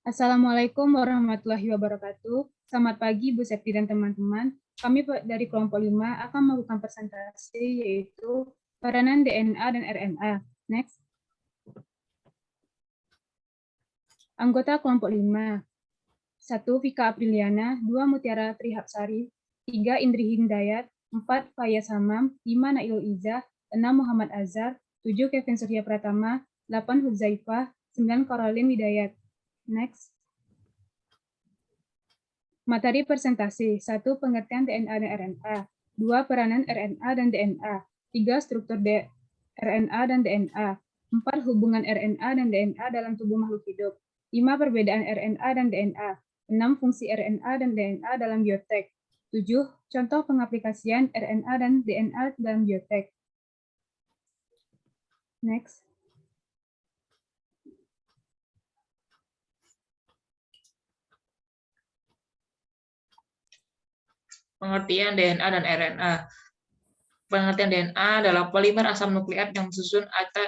Assalamualaikum warahmatullahi wabarakatuh. Selamat pagi Bu Septi dan teman-teman. Kami dari kelompok 5 akan melakukan presentasi yaitu peranan DNA dan RNA. Next. Anggota kelompok 5. 1. Vika Apriliana, 2. Mutiara Trihapsari, 3. Indri Hindayat, 4. Fayaz Hamam, 5. Nailul Izzah, 6. Muhammad Azhar, 7. Kevin Surya Pratama, 8. Hudzaifah, 9. Caroline Hidayat. Next. Materi presentasi. 1. Pengertian DNA dan RNA. 2. Peranan RNA dan DNA. 3. Struktur RNA dan DNA. 4. Hubungan RNA dan DNA dalam tubuh makhluk hidup. 5. Perbedaan RNA dan DNA. 6. Fungsi RNA dan DNA dalam biotek. 7. Contoh pengaplikasian RNA dan DNA dalam biotek. Next. Pengertian DNA dan RNA. Pengertian DNA adalah polimer asam nukleat yang disusun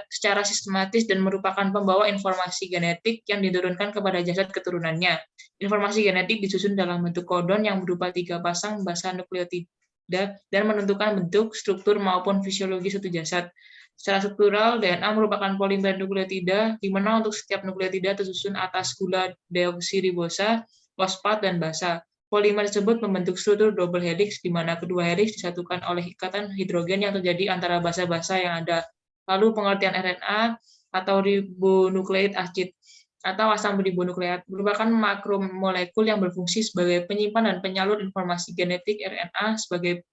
secara sistematis dan merupakan pembawa informasi genetik yang diturunkan kepada jasad keturunannya. Informasi genetik disusun dalam bentuk kodon yang berupa 3 pasang basa nukleotida dan menentukan bentuk, struktur, maupun fisiologi suatu jasad. Secara struktural, DNA merupakan polimer nukleotida, di mana untuk setiap nukleotida tersusun atas gula deoksiribosa, fosfat, dan basa. Polimer tersebut membentuk struktur double helix, di mana kedua helix disatukan oleh ikatan hidrogen yang terjadi antara basa-basa yang ada. Lalu pengertian RNA atau ribonukleik acid atau asam ribonukleat merupakan makromolekul yang berfungsi sebagai penyimpan dan penyalur informasi genetik. RNA sebagai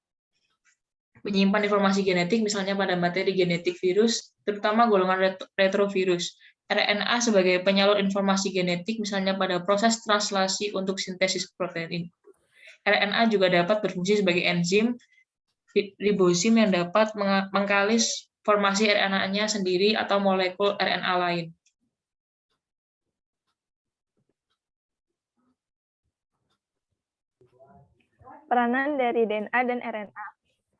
penyimpan informasi genetik, misalnya pada materi genetik virus, terutama golongan retrovirus. RNA sebagai penyalur informasi genetik, misalnya pada proses translasi untuk sintesis protein. RNA juga dapat berfungsi sebagai enzim ribosim yang dapat mengkalis formasi RNA-nya sendiri atau molekul RNA lain. Peranan dari DNA dan RNA.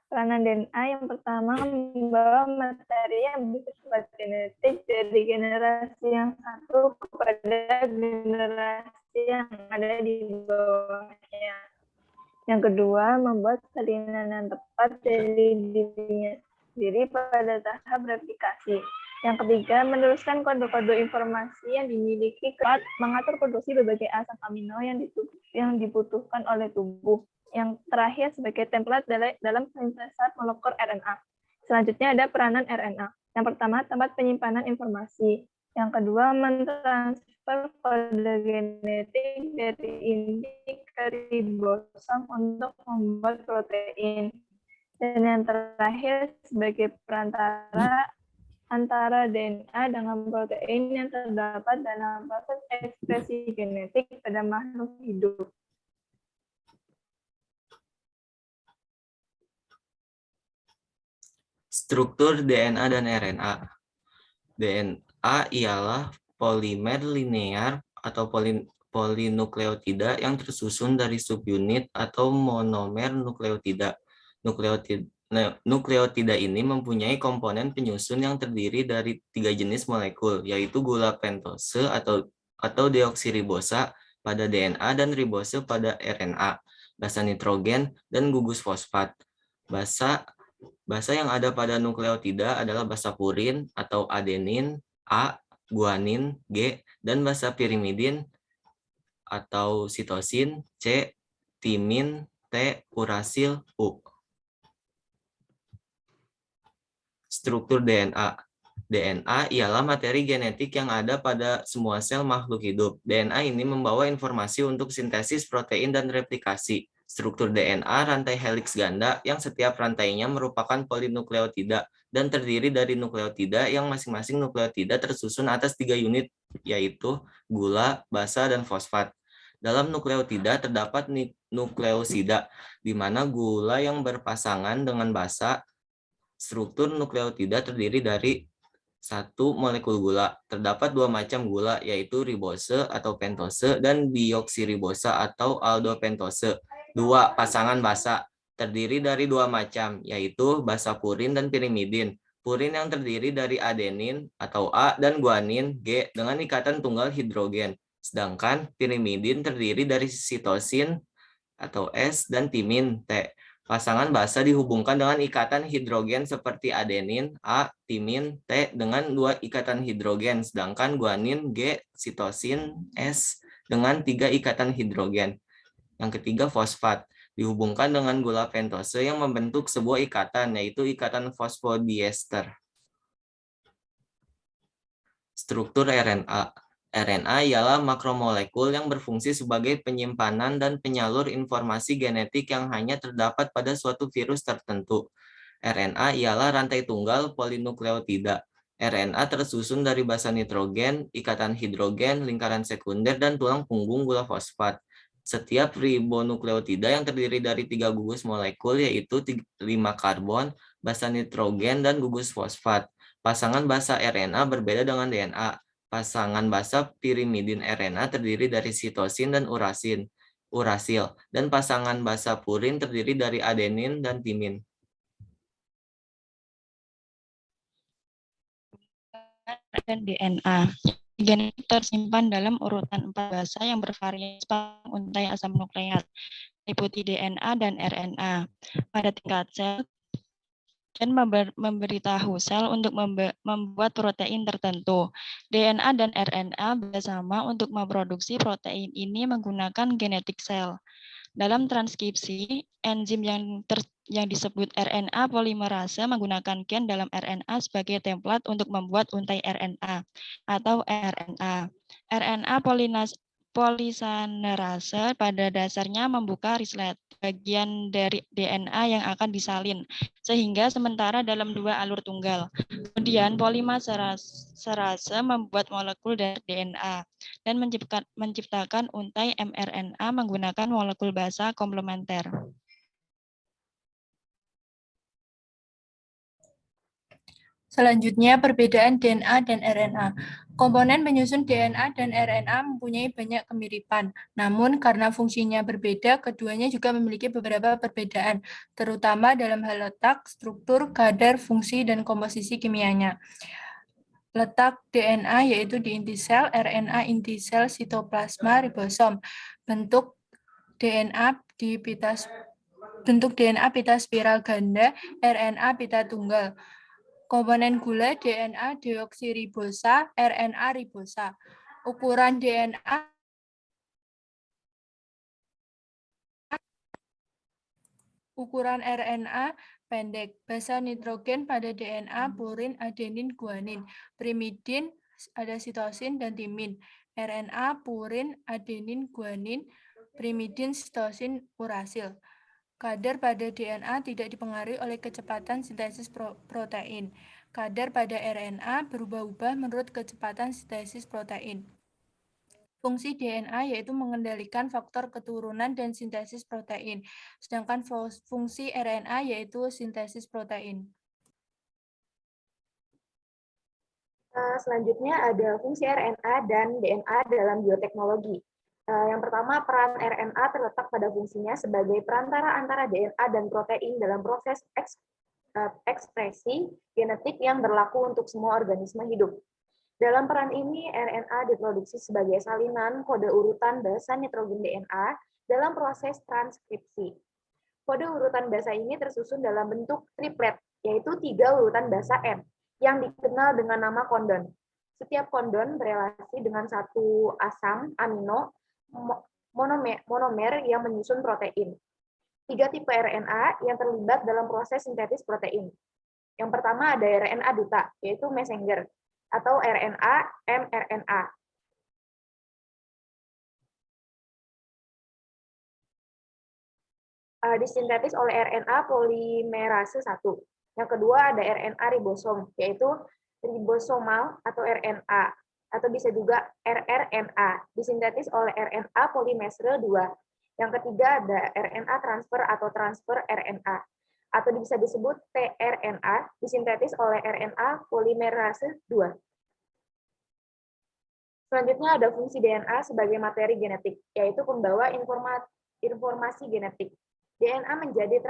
Peranan DNA yang pertama membawa materi yang bersifat genetik dari generasi yang satu kepada generasi yang ada di bawahnya. Yang kedua, membuat salinan yang tepat dari dirinya sendiri pada tahap replikasi. Yang ketiga, meneruskan kode-kode informasi yang dimiliki mengatur produksi berbagai asam amino yang dibutuhkan oleh tubuh. Yang terakhir sebagai template dalam sintesis molekul RNA. Selanjutnya ada peranan RNA. Yang pertama, tempat penyimpanan informasi. Yang kedua, mentransfer kode genetik dari inti ke ribosom untuk membuat protein. Dan yang terakhir sebagai perantara antara DNA dengan protein yang terdapat dalam proses ekspresi genetik pada makhluk hidup. Struktur DNA dan RNA. DNA ialah polimer linear atau polinukleotida yang tersusun dari subunit atau monomer nukleotida. Nukleotida ini mempunyai komponen penyusun yang terdiri dari 3 jenis molekul, yaitu gula pentose atau deoksiribosa pada DNA dan ribose pada RNA, basa nitrogen, dan gugus fosfat. Basa yang ada pada nukleotida adalah basa purin atau adenin, A, guanin, G, dan basa pirimidin atau sitosin, C, timin, T, urasil, U. Struktur DNA. DNA ialah materi genetik yang ada pada semua sel makhluk hidup. DNA ini membawa informasi untuk sintesis protein dan replikasi. Struktur DNA rantai helix ganda yang setiap rantainya merupakan polinukleotida dan terdiri dari nukleotida yang masing-masing nukleotida tersusun atas 3 unit, yaitu gula, basa, dan fosfat. Dalam nukleotida terdapat nukleosida, di mana gula yang berpasangan dengan basa. Struktur nukleotida terdiri dari 1 molekul gula. Terdapat 2 macam gula, yaitu ribose atau pentose dan deoksiribosa atau aldopentose. 2 pasangan basa terdiri dari 2 macam, yaitu basa purin dan pirimidin. Purin yang terdiri dari adenin atau A dan guanin G dengan ikatan tunggal hidrogen. Sedangkan pirimidin terdiri dari sitosin atau S dan timin T. Pasangan basa dihubungkan dengan ikatan hidrogen seperti adenin A, timin T dengan 2 ikatan hidrogen, sedangkan guanin G, sitosin S dengan 3 ikatan hidrogen. Yang ketiga fosfat dihubungkan dengan gula pentose yang membentuk sebuah ikatan, yaitu ikatan fosfodiester. Struktur RNA. RNA ialah makromolekul yang berfungsi sebagai penyimpanan dan penyalur informasi genetik yang hanya terdapat pada suatu virus tertentu. RNA ialah rantai tunggal polinukleotida. RNA tersusun dari basa nitrogen, ikatan hidrogen, lingkaran sekunder, dan tulang punggung gula fosfat. Setiap ribonukleotida yang terdiri dari 3 gugus molekul, yaitu 5 karbon, basa nitrogen, dan gugus fosfat. Pasangan basa RNA berbeda dengan DNA. Pasangan basa pirimidin RNA terdiri dari sitosin dan urasil, dan pasangan basa purin terdiri dari adenin dan timin. Dan DNA. Genetik tersimpan dalam urutan 4 basa yang bervariasi untai asam nukleat, meliputi DNA dan RNA. Pada tingkat sel, dan memberitahu sel untuk membuat protein tertentu. DNA dan RNA bersama untuk memproduksi protein ini menggunakan genetik sel. Dalam transkripsi, enzim yang disebut RNA polimerase menggunakan gen dalam RNA sebagai template untuk membuat untai RNA atau rRNA. RNA polisanerase pada dasarnya membuka rislet, bagian dari DNA yang akan disalin, sehingga sementara dalam 2 alur tunggal. Kemudian polimerase membuat molekul dari DNA dan menciptakan untai mRNA menggunakan molekul basa komplementer. Selanjutnya, perbedaan DNA dan RNA. Komponen penyusun DNA dan RNA mempunyai banyak kemiripan. Namun, karena fungsinya berbeda, keduanya juga memiliki beberapa perbedaan, terutama dalam hal letak, struktur, kadar, fungsi, dan komposisi kimianya. Letak DNA yaitu di inti sel, RNA inti sel sitoplasma ribosom. Bentuk DNA pita spiral ganda, RNA pita tunggal. Komponen gula DNA deoksiribosa, RNA ribosa. Ukuran DNA ukuran RNA pendek. Basa nitrogen pada DNA purin, adenin, guanin. Pirimidin ada sitosin dan timin. RNA purin, adenin, guanin. Pirimidin, sitosin, urasil. Kadar pada DNA tidak dipengaruhi oleh kecepatan sintesis protein. Kadar pada RNA berubah-ubah menurut kecepatan sintesis protein. Fungsi DNA yaitu mengendalikan faktor keturunan dan sintesis protein, sedangkan fungsi RNA yaitu sintesis protein. Selanjutnya ada fungsi RNA dan DNA dalam bioteknologi. Yang pertama, peran RNA terletak pada fungsinya sebagai perantara antara DNA dan protein dalam proses ekspresi genetik yang berlaku untuk semua organisme hidup. Dalam peran ini, RNA diproduksi sebagai salinan kode urutan basa nitrogen DNA dalam proses transkripsi. Kode urutan basa ini tersusun dalam bentuk triplet, yaitu 3 urutan basa N, yang dikenal dengan nama kondon. Setiap kondon berelasi dengan satu asam amino monomer yang menyusun protein. 3 tipe RNA yang terlibat dalam proses sintetis protein. Yang pertama ada RNA duta, yaitu messenger, atau RNA mRNA. Disintetis oleh RNA polimerase 1. Yang kedua ada RNA ribosom, yaitu ribosomal atau RNA, atau bisa juga rRNA, disintetis oleh RNA polimerase 2. Yang ketiga ada RNA transfer atau transfer RNA, atau bisa disebut tRNA, disintetis oleh RNA polimerase 2. Selanjutnya ada fungsi DNA sebagai materi genetik, yaitu pembawa informasi genetik. DNA menjadi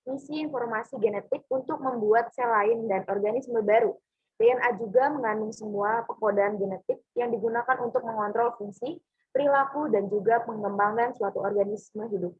transmisi informasi genetik untuk membuat sel lain dan organisme baru. DNA juga mengandung semua pekodaan genetik yang digunakan untuk mengontrol fungsi, perilaku, dan juga pengembangan suatu organisme hidup.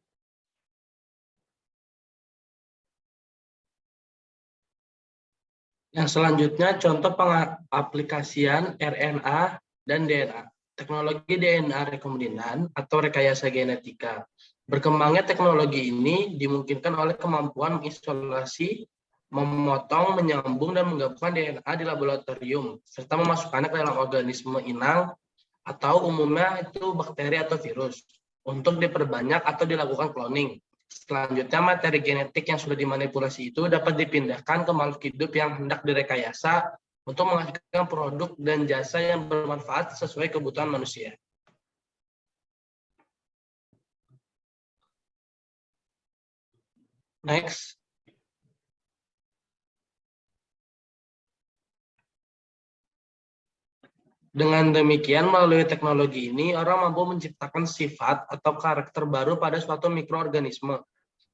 Yang selanjutnya, contoh pengaplikasian RNA dan DNA. Teknologi DNA rekombinan atau rekayasa genetika. Berkembangnya teknologi ini dimungkinkan oleh kemampuan mengisolasi, memotong, menyambung, dan menggabungkan DNA di laboratorium, serta memasukkannya ke dalam organisme inang, atau umumnya itu bakteri atau virus, untuk diperbanyak atau dilakukan cloning. Selanjutnya, materi genetik yang sudah dimanipulasi itu dapat dipindahkan ke makhluk hidup yang hendak direkayasa untuk menghasilkan produk dan jasa yang bermanfaat sesuai kebutuhan manusia. Next. Dengan demikian, melalui teknologi ini, orang mampu menciptakan sifat atau karakter baru pada suatu mikroorganisme,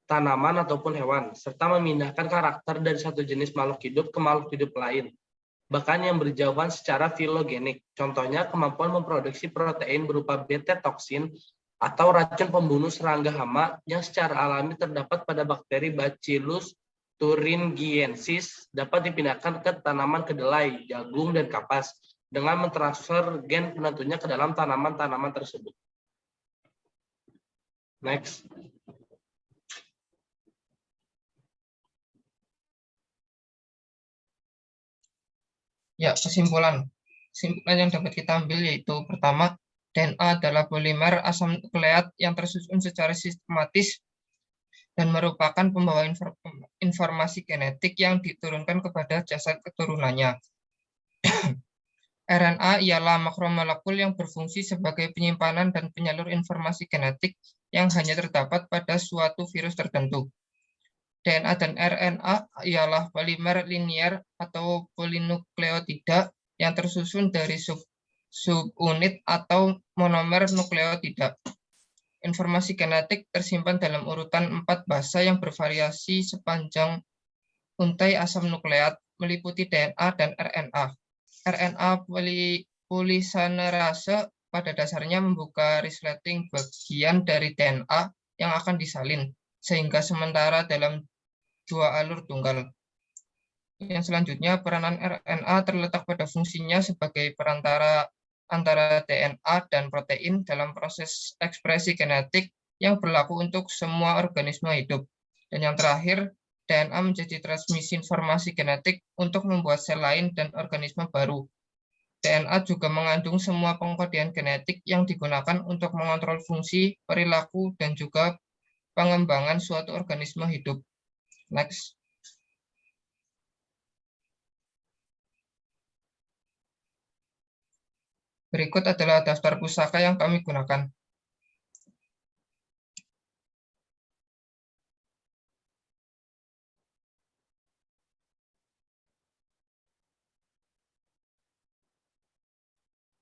tanaman ataupun hewan, serta memindahkan karakter dari satu jenis makhluk hidup ke makhluk hidup lain, bahkan yang berjauhan secara filogenik. Contohnya, kemampuan memproduksi protein berupa beta-toksin atau racun pembunuh serangga hama yang secara alami terdapat pada bakteri Bacillus thuringiensis dapat dipindahkan ke tanaman kedelai, jagung, dan kapas dengan mentransfer gen penentunya ke dalam tanaman-tanaman tersebut. Next. Ya, kesimpulan yang dapat kita ambil yaitu pertama, DNA adalah polimer asam nukleat yang tersusun secara sistematis dan merupakan pembawa informasi genetik yang diturunkan kepada jasad keturunannya. RNA ialah makromolekul yang berfungsi sebagai penyimpanan dan penyalur informasi genetik yang hanya terdapat pada suatu virus tertentu. DNA dan RNA ialah polimer linier atau polinukleotida yang tersusun dari subunit atau monomer nukleotida. Informasi genetik tersimpan dalam urutan 4 basa yang bervariasi sepanjang untai asam nukleat, meliputi DNA dan RNA. RNA polisanerase pada dasarnya membuka resleting bagian dari DNA yang akan disalin, sehingga sementara dalam 2 alur tunggal. Yang selanjutnya, peranan RNA terletak pada fungsinya sebagai perantara antara DNA dan protein dalam proses ekspresi genetik yang berlaku untuk semua organisme hidup. Dan yang terakhir, DNA menjadi transmisi informasi genetik untuk membuat sel lain dan organisme baru. DNA juga mengandung semua pengkodean genetik yang digunakan untuk mengontrol fungsi, perilaku, dan juga pengembangan suatu organisme hidup. Next. Berikut adalah daftar pusaka yang kami gunakan.